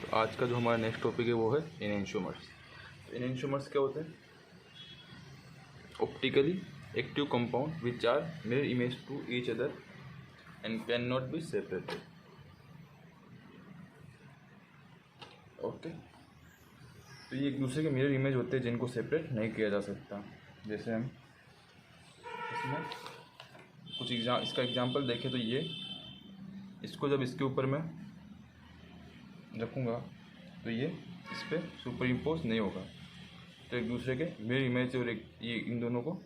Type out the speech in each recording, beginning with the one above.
तो आज का जो हमारा नेक्स्ट टॉपिक है वो है एनेंशियोमर्स। एनेंशियोमर्स क्या होते हैं? Optically active compound which are mirror image to each other and can not be separated. Okay, तो ये एक दूसरे के मिरर इमेज होते हैं जिनको सेपरेट नहीं किया जा सकता। जैसे हम इसमें कुछ इसका एग्जांपल देखें तो ये इसको जब इसके ऊपर मैं रखूँगा तो ये इस पर सुपर इम्पोज नहीं होगा, तो एक दूसरे के मिरर इमेज और ये इन दोनों को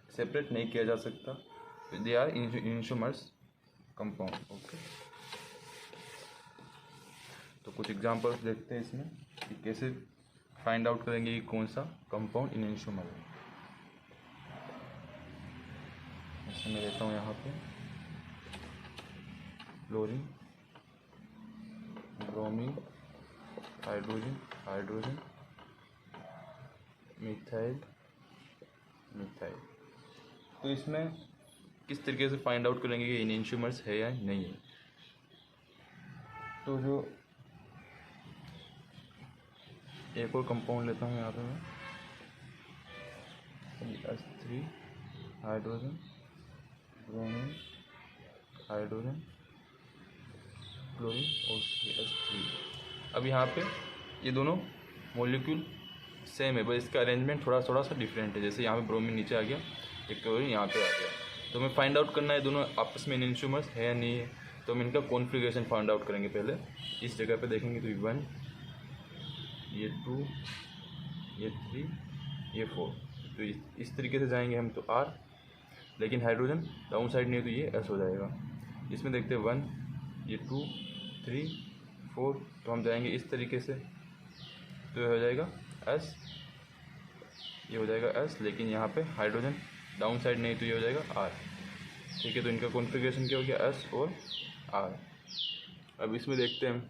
सेपरेट नहीं किया जा सकता। They are enantiomers compound. Okay, तो कुछ एग्जांपल्स देखते हैं इसमें कि कैसे फाइंड आउट करेंगे कि कौन सा कंपाउंड एनेंशियोमर है। जैसे मैं लेता हूँ यहाँ पे क्लोरीन, ब्रोमीन, हाइड्रोजन, मिथाइल। तो इसमें किस तरीके से फाइंड आउट करेंगे कि एनेंशियोमर्स है या नहीं है। तो जो एक और कंपाउंड लेता हूँ यहाँ पे मैं H3 hydrogen, bromine, hydrogen, chlorine और H3। अब यहाँ पे ये दोनों मॉलिक्यूल सेम है, बस इसका अरेंजमेंट थोड़ा सा डिफरेंट है। जैसे यहाँ पे ब्रोमीन नीचे आ गया, एक क्लोरीन यहाँ पे आ गया। तो हमें फाइंड आउट करना है दोनों आपस में एनेंशियोमर्स है या नहीं है। तो हम इनका कॉन्फ़िगरेशन फाइंड आउट करेंगे। पहले इस जगह पे देखेंगे तो 1, ये 2, ये 3, ये 4। तो इस तरीके से जाएंगे हम तो R, लेकिन हाइड्रोजन डाउन साइड नहीं है तो ये S हो जाएगा। इसमें देखते हैं 1, ये 2, 3, 4, तो हम जाएंगे इस तरीके से, तो ये हो जाएगा S, ये हो जाएगा S, लेकिन यहाँ पे हाइड्रोजन डाउन साइड नहीं तो ये हो जाएगा R। ठीक है, तो इनका कॉन्फ़िगरेशन क्या हो गया, S और R। अब इसमें देखते हैं हम,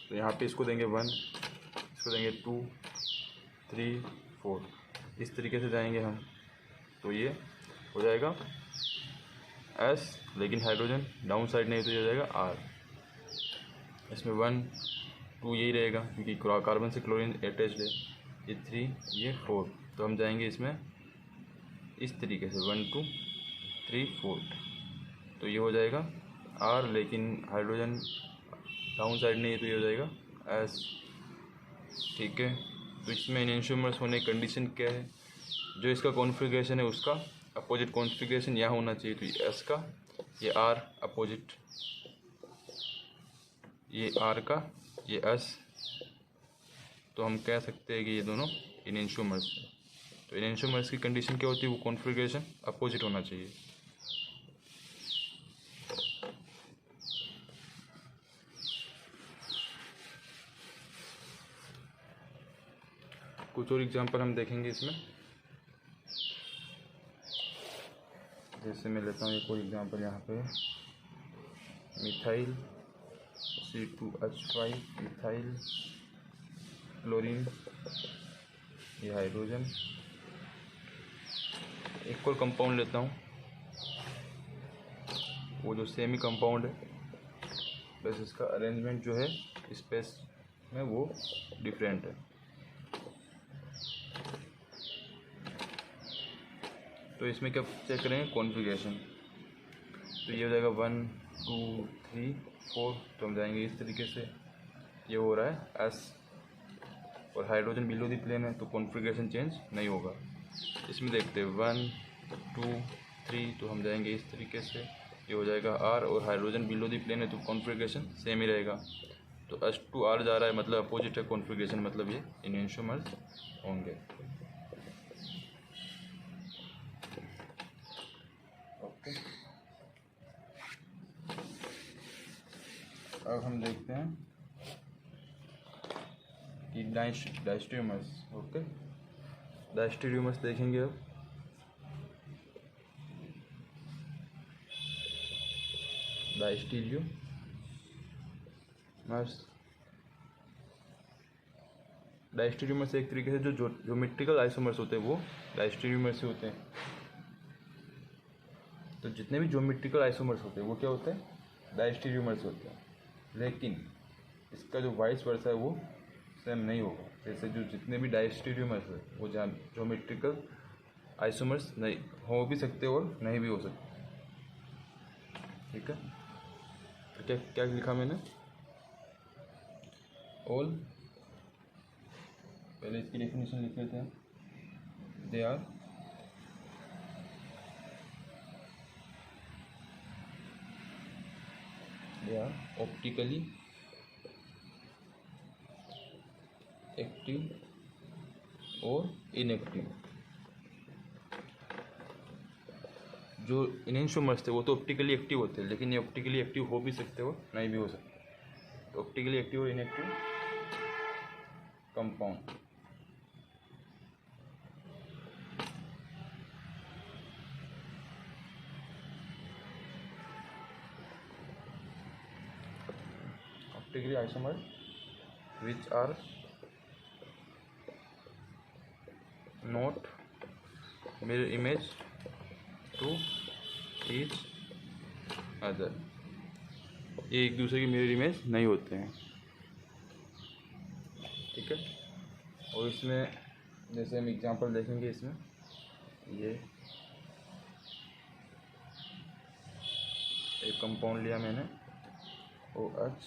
तो यहाँ पे इसको देंगे 1, इसको देंगे 2, 3, 4, इस तरीके से जाएंगे हम, तो ये हो जाएगा S, लेकिन हाइड्रोजन डाउन साइड नहीं तो ये हो जाएगा R। इसमें 1, 2 यही रहेगा क्योंकि कार्बन से क्लोरीन अटैच्ड है, ये 3, ये 4, तो हम जाएंगे इसमें इस तरीके से 1, 2, 3, 4, तो ये हो जाएगा R, लेकिन हाइड्रोजन डाउन साइड नहीं है तो ये हो जाएगा S। ठीक है, तो इसमें एनेंशियोमर्स होने की कंडीशन क्या है, जो इसका कॉन्फ़िगरेशन है उसका अपोजिट कॉन्फ़िगरेशन यहाँ होना चाहिए। तो ये S का, ये R अपोजिट, ये R का, ये S, तो हम कह सकते हैं कि ये दोनों एनेंशियोमर्स हैं। तो एनेंशियोमर्स की कंडीशन क्या होती है, वो कॉन्फ़िगरेशन अपोजिट होना चाहिए। कुछ और एग्जांपल हम देखेंगे इसमें। जैसे मैं लेता हूँ एक और एग्जांपल यहाँ पे, मिथाइल C2H5, मिथाइल, क्लोरीन, ये हाइड्रोजन। एक और कंपाउंड लेता हूँ, वो जो सेमी कंपाउंड है, बस इसका अरेंजमेंट जो है स्पेस में वो डिफरेंट है। तो इसमें क्या चेक करेंगे, कॉन्फ़िगरेशन। तो ये हो जाएगा 1, 2, 3, 4, तो हम जाएंगे इस तरीके से, ये हो रहा है S, और हाइड्रोजन बिलो दी प्लेन है तो कॉन्फ़िगरेशन चेंज नहीं होगा। इसमें देखते हैं 1, 2, 3, तो हम जाएंगे इस तरीके से, ये हो जाएगा R, और हाइड्रोजन बिलो दी प्लेन है तो कॉन्फ़िगरेशन सेम ही रहेगा। तो S to R जा रहा है मतलब अपोजिट है कॉन्फ़िगरेशन, मतलब ये एनेंशियोमर्स होंगे। ओके, अब हम देखते हैं कि डायस्टेरियोमर्स। ओके, डायस्टेरियोमर्स देखेंगे। अब डायस्टेरियोमर्स एक तरीके से जो ज्योमेट्रिकल आइसोमर्स होते हैं वो डायस्टेरियोमर्स से होते हैं। तो जितने भी ज्योमेट्रिकल आइसोमर्स होते हैं वो क्या होते हैं, डायस्टेरियोमर्स होते हैं। लेकिन इसका जो वाइस वर्सा है वो सेम नहीं होगा। जैसे जो जितने भी डायस्टेरियोमर्स है वो ज्योमेट्रिकल आइसोमर्स नहीं हो भी सकते और नहीं भी हो सकते। ठीक है, तो क्या क्या लिखा मैंने, ऑल, पहले इसकी डेफिनेशन लिख लेते हैं। दे आर ऑप्टिकली एक्टिव और इनएक्टिव। जो इनेंशियोमर्स थे वो तो ऑप्टिकली एक्टिव होते हैं, लेकिन ये ऑप्टिकली एक्टिव हो भी सकते हो नहीं भी हो सकते। तो ऑप्टिकली एक्टिव और inactive compound. Optically isomer which are not mirror image to each other। ये एक दूसरे की मिरर इमेज नहीं होते हैं। ठीक है, और इसमें जैसे हम एग्जांपल देखेंगे, इसमें ये एक कंपाउंड लिया मैंने OH,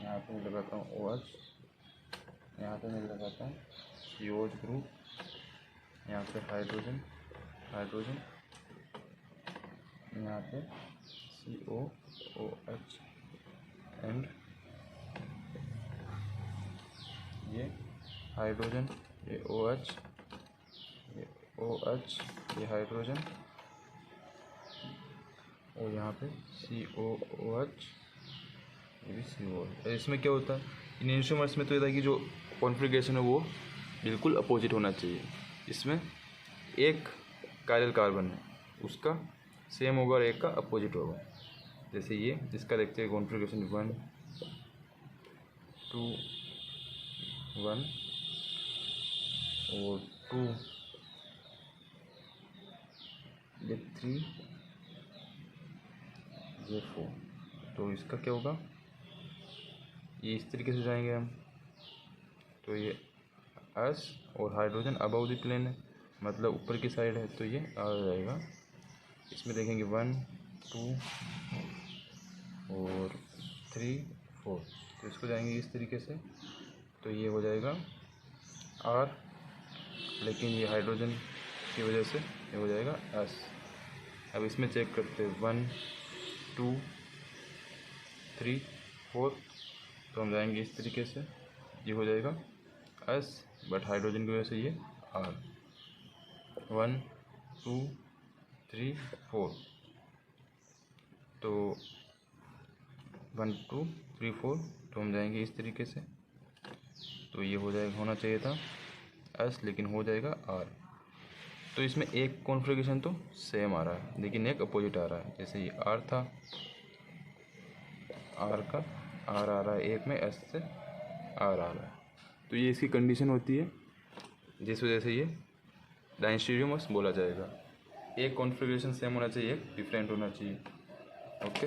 यहाँ पे मैं लगाता हूँ OH, यहाँ पे मैं लगाता हूँ COH ग्रुप, यहाँ पे हाइड्रोजन, यहाँ पे COOH एंड ये हाइड्रोजन, ये OH, ये OH, ये हाइड्रोजन, और यहाँ पे COOH, ये भी COOH। इसमें क्या होता है, इन इनेंशियोमर्स में तो ये था कि जो कॉन्फ़िगरेशन है वो बिल्कुल अपोजिट होना चाहिए। इसमें एक कायरल कार्बन है, उसका सेम होगा और एक का अपोजिट होगा। जैसे ये इसका देखते हैं कॉन्फ़िगरेशन 1 2 1 और 2, ये 3, ये 4। तो इसका क्या होगा, ये इस तरीके से जाएंगे हम। तो ये S और हाइड्रोजन अबव द प्लेन है, मतलब ऊपर की साइड है, तो ये आ जाएगा। इसमें देखेंगे 1 2 और 3 4, तो इसको जाएंगे इस तरीके से, तो ये हो जाएगा R, लेकिन ये हाइड्रोजन की वजह से ये हो जाएगा S। अब इसमें चेक करते हैं 1 2 3 4, तो हम जाएंगे इस तरीके से, ये हो जाएगा S, बट हाइड्रोजन की वजह से ये R। 1 2 3 4, तो 1 2 3 4, तो हम जाएंगे इस तरीके से, तो ये हो जाएगा, होना चाहिए था S, लेकिन हो जाएगा R। तो इसमें एक कॉन्फ़िगरेशन तो सेम आ रहा है, लेकिन एक अपोजिट आ रहा है। जैसे ये R था, R का R आ रहा है एक में, S से R आ रहा है। तो ये इसकी कंडीशन होती है, जिस वजह से ये डायस्टेरियोमर्स बोला जाएगा। एक कॉन्फ़िगरेशन सेम होना चाहिए, एक डिफरेंट होना चाहिए। ओके,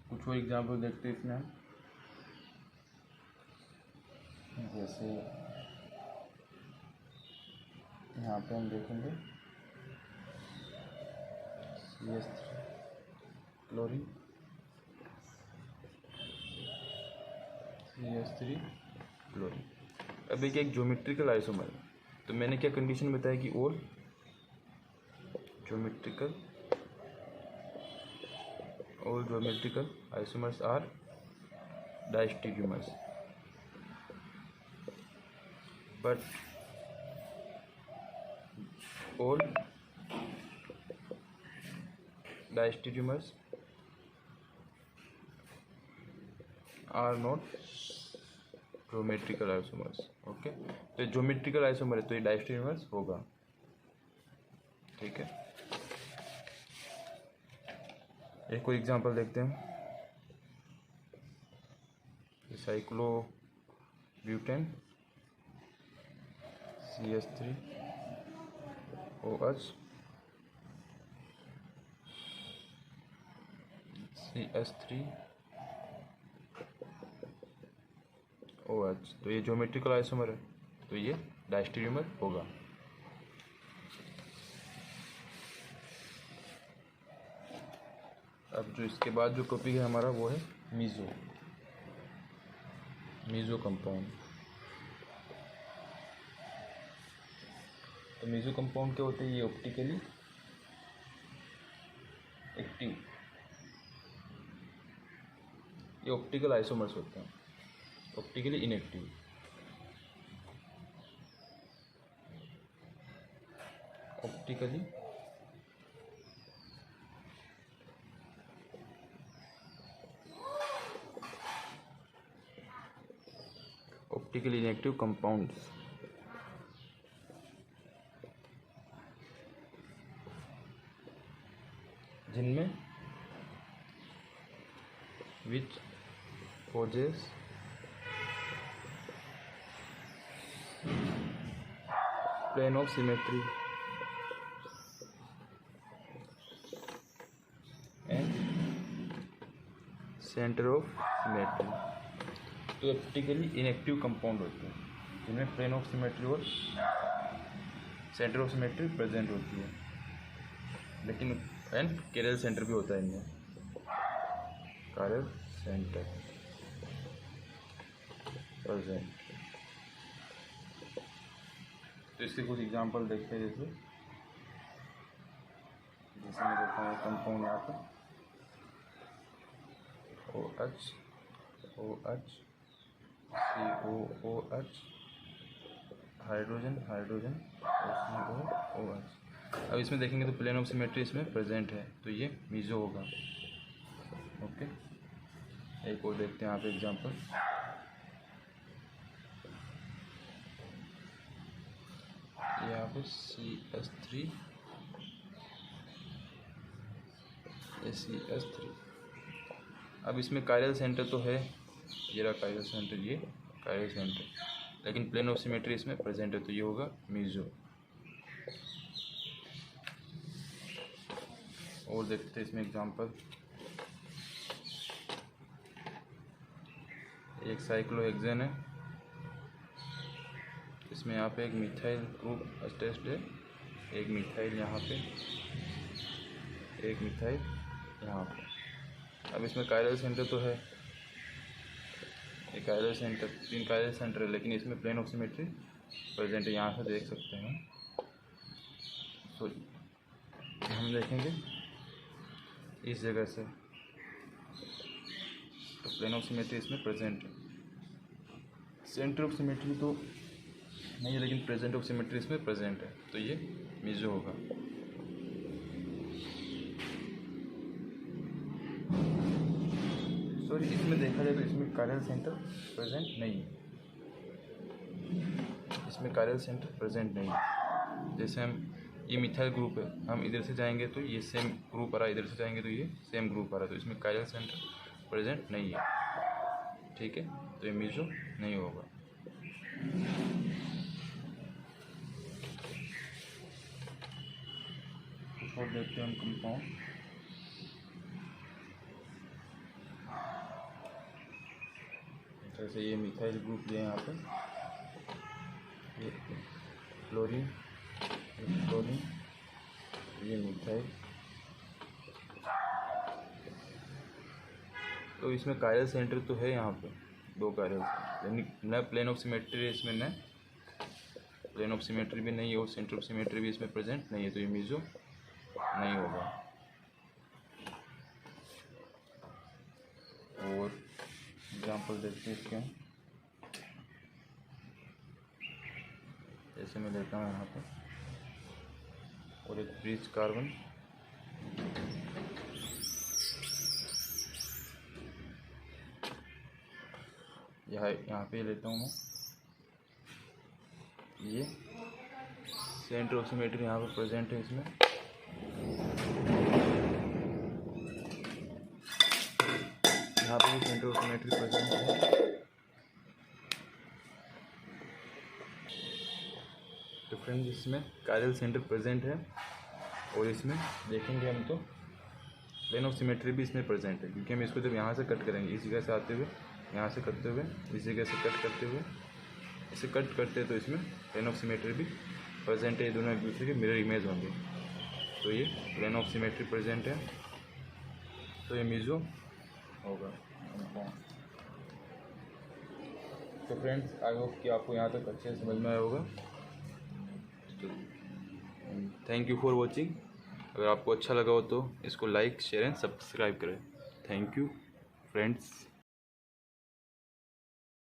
कुछ और एग्जाम्पल देखते हैं इसमें हम। जैसे यहाँ पे हम देखेंगे CH3 क्लोरीन, CH3 क्लोरीन। अब एक ज्योमेट्रिकल आइसोमर है, तो मैंने क्या कंडीशन बताया कि all geometrical isomers are diastereomers, but all diastereomers are not geometrical isomers। Okay, तो ज्योमेट्रिकल आइसोमर है तो ये डायस्टेरियोमर्स होगा। ठीक है, एक कोई एग्जांपल देखते हैं। साइक्लोब्यूटेन CH3OH CH3OH, तो ये ज्योमेट्रिकल आइसोमर है, तो ये डायस्टेरियोमर होगा। अब जो इसके बाद जो टॉपिक है हमारा वो है मीजो कंपाउंड। तो मीजो कंपाउंड क्या होते हैं? ये ऑप्टिकली एक्टिव, ये ऑप्टिकल आइसोमर्स होते हैं, optically inactive. Optically inactive compounds, जिनमें which possess plane of symmetry and centre of symmetry. तो ऑप्टिकली इनएक्टिव कंपाउंड होते हैं जिनमें प्लेन ऑफ सिमेट्री और सेंटर ऑफ सिमेट्री प्रेजेंट होती है, लेकिन एंड कैरियल सेंटर भी होता है इनमें, कैरियल सेंटर प्रेजेंट। तो इसके कुछ एग्जांपल देखते हैं, जैसे मैं देखता हूँ कंपाउंड यहाँ पर OH COOH, हाइड्रोजन OH। अब इसमें देखेंगे तो प्लेन ऑफ सिमेट्री इसमें प्रेजेंट है, तो ये मीजो होगा। ओके, एक और देखते हैं यहाँ पे एग्जांपल। यहाँ पे CH3 अब इसमें कायरल सेंटर तो है, ये रहा कायरल सेंटर, ये कायरल सेंटर, लेकिन प्लेन ऑफ सिमेट्री इसमें प्रेजेंट है, तो ये होगा मीजो। और देखते हैं इसमें एग्जांपल। एक साइक्लोहेक्सेन है, इसमें यहाँ पे एक मिथाइल ग्रुप अटैच्ड है, एक मिथाइल यहाँ पे, एक मिथाइल यहाँ पे। अब इसमें कायरल सेंटर तो है, एक कायरल सेंटर, 3 कायरल सेंटर है, लेकिन इसमें प्लेन ऑफ सिमेट्री प्रेजेंट है, यहाँ से देख सकते हैं। सॉरी, हम देखेंगे इस जगह से, तो प्लेन ऑफ सिमेट्री इसमें प्रेजेंट है। सेंटर ऑफ सिमेट्री तो नहीं है, लेकिन प्रेजेंट ऑफ सिमेट्री इसमें प्रेजेंट है, तो ये मीजो होगा। सॉरी, इसमें देखा जाए तो इसमें कायरल सेंटर प्रेजेंट नहीं है, इसमें कायरल सेंटर प्रेजेंट नहीं है। जैसे हम, ये मिथाइल ग्रुप है, हम इधर से जाएंगे तो ये सेम ग्रुप आ रहा है, इधर से जाएंगे तो ये सेम ग्रुप आ रहा है, तो इसमें कायरल सेंटर प्रेजेंट नहीं है। ठीक है, तो ये मीजो नहीं होगा। और देखते हैं हम कंपाउंड। जैसे ये मिथाइल ग्रुप लिया यहाँ पे, ये क्लोरीन, ये मिथाइल, तो इसमें कायरल सेंटर तो है यहाँ पे, 2 कायरल, यानी न प्लेन ऑफ सिमेट्री है इसमें, न प्लेन ऑफ सिमेट्री भी नहीं है और सेंटर ऑफ सिमेट्री भी इसमें प्रेजेंट नहीं है, तो ये मीजो नहीं होगा। और एग्जांपल देखते हैं इसके हम। जैसे मैं लेता हूँ यहाँ पर, और एक ब्रिज कार्बन, यहाँ पे लेता हूँ मैं, ये सेंटर ऑफ सिमेट्री यहाँ पर प्रेजेंट है इसमें, यहाँ पे भी सेंटर ऑफ सिमेट्री प्रेजेंट है। तो फ्रेंड्स, इसमें कायरल सेंटर प्रेजेंट है, और इसमें देखेंगे हम तो प्लेन ऑफ सिमेट्री भी इसमें प्रेजेंट है, क्योंकि हम इसको जब यहाँ से कट करेंगे इस जगह से आते हुए, यहाँ से करते हुए, इस जगह से कट करते हुए, इसे कट करते तो इसमें प्लेन ऑफ सिमेट्री भी प्रेजेंट है, ये दोनों एक दूसरे के मिरर इमेज होंगे। तो ये प्लेन ऑफ सिमेट्री प्रेजेंट है, तो ये मीजो होगा। तो फ्रेंड्स, आई होप कि आपको यहाँ तक अच्छे से समझ में आया होगा। Thank you for watching. अगर आपको अच्छा लगा हो तो इसको लाइक, शेयर एंड सब्सक्राइब करें। Thank you friends.